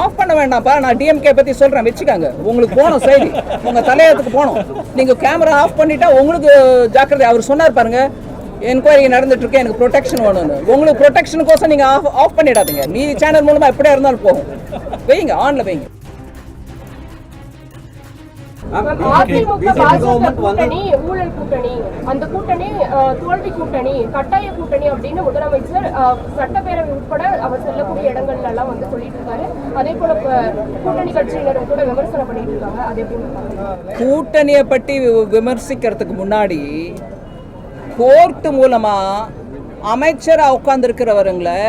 Of பண்ண வேண்டாம்ப்பா, நான் டிஎம்கே பற்றி சொல்கிறேன், வச்சுக்காங்க. உங்களுக்கு போகணும் செய்தி, உங்கள் தலையத்துக்கு போகணும். நீங்கள் கேமரா ஆஃப் பண்ணிட்டா உங்களுக்கு ஜாக்கிரதை. அவர் சொன்னார் பாருங்க, என்கொயரி நடந்துட்டு இருக்கேன், எனக்கு ப்ரொடெக்ஷன் வேணும்னு. உங்களுக்கு ப்ரொடெக்ஷனுக்கோசம் நீங்கள் ஆஃப் பண்ணிடாதீங்க. மீதி சேனல் மூலமாக எப்படியா இருந்தாலும் போகும். வைங்க, ஆன்ல வைங்க. அதிமுக பாஜக கூட்டணி ஊழல் கூட்டணி, அந்த கூட்டணி தோல்வி கூட்டணி, கட்டாய கூட்டணி அப்படின்னு முதலமைச்சர் சட்டப்பேரவை உட்பட அவர் செல்லக்கூடிய இடங்கள்ல எல்லாம் வந்து சொல்லிட்டு இருக்காரு. அதே போல கூட்டணி கட்சியினரும் கூட விமர்சனம் பண்ணிட்டு இருக்காங்க. அதே போல கூட்டணியை பற்றி விமர்சிக்கிறதுக்கு முன்னாடி கோர்ட் மூலமா அமைச்சராக உட்கார்ந்துருக்கிறவங்களை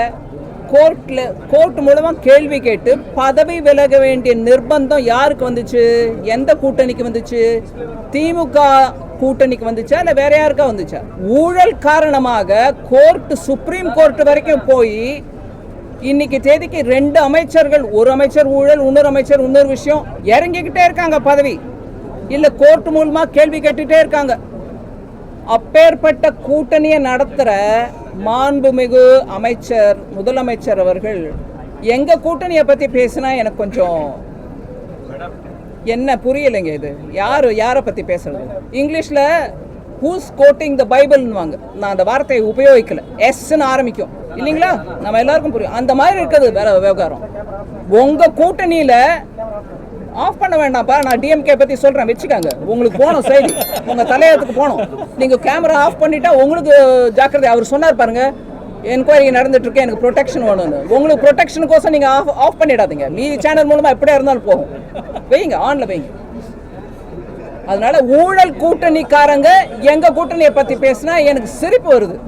கோர்ட் மூலமா கேள்வி கேட்டு பதவி விலக வேண்டிய நிர்பந்தம் யாருக்கு வந்துச்சு? எந்த கூட்டணிக்கு வந்துச்சு? திமுக கூட்டணிக்கு வந்துச்சா இல்ல வேற யாருக்கா வந்துச்சா? ஊழல் காரணமாக கோர்ட், சுப்ரீம் கோர்ட் வரைக்கும் போய் இன்னைக்கு தேதிக்கு 2 அமைச்சர்கள், ஒரு அமைச்சர் ஊழல், இன்னொரு அமைச்சர் இன்னொரு விஷயம், இறங்கிக்கிட்டே இருக்காங்க பதவி. இல்ல கோர்ட் மூலமா கேள்வி கேட்டுட்டே இருக்காங்க. அப்பேற்பட்ட கூட்டணியை நடத்துற மாண்புமிகு அமைச்சர், முதலமைச்சர் அவர்கள் எங்க கூட்டணியை பத்தி பேசினா எனக்கு கொஞ்சம் என்ன புரியலைங்க. இது யாரை பத்தி பேசுறது? இங்கிலீஷ்ல ஹூஸ் கோட்டிங் த பைபிள்னுவாங்க. நான் அந்த வார்த்தையை உபயோகிக்கல. எஸ்ன்னு ஆரம்பிக்கும் இல்லைங்களா? நம்ம எல்லாருக்கும் புரியும். அந்த மாதிரி இருக்குது வேற விவகாரம். உங்க கூட்டணியில ஆஃப் பண்ண வேண்டாம்ப்பா, நான் டிஎம்கே பற்றி சொல்கிறேன், வச்சுக்காங்க. உங்களுக்கு போகணும் செய்தி, உங்கள் தலையத்துக்கு போகணும். நீங்கள் கேமரா ஆஃப் பண்ணிட்டா உங்களுக்கு ஜாக்கிரதை. அவர் சொன்னார் பாருங்க, என்கொயரி நடந்துட்டு இருக்கேன், எனக்கு ப்ரொடெக்ஷன் வேணும்னு. உங்களுக்கு ப்ரொடெக்ஷனுக்கோசம் நீங்கள் ஆஃப் பண்ணிடாதீங்க. மீதி சேனல் மூலமாக எப்படியா இருந்தாலும் போகும். வைங்க, ஆன்ல வைங்க. அதனால ஊழல் கூட்டணிக்காரங்க எங்க கூட்டணியை பற்றி பேசினா எனக்கு சிரிப்பு வருது.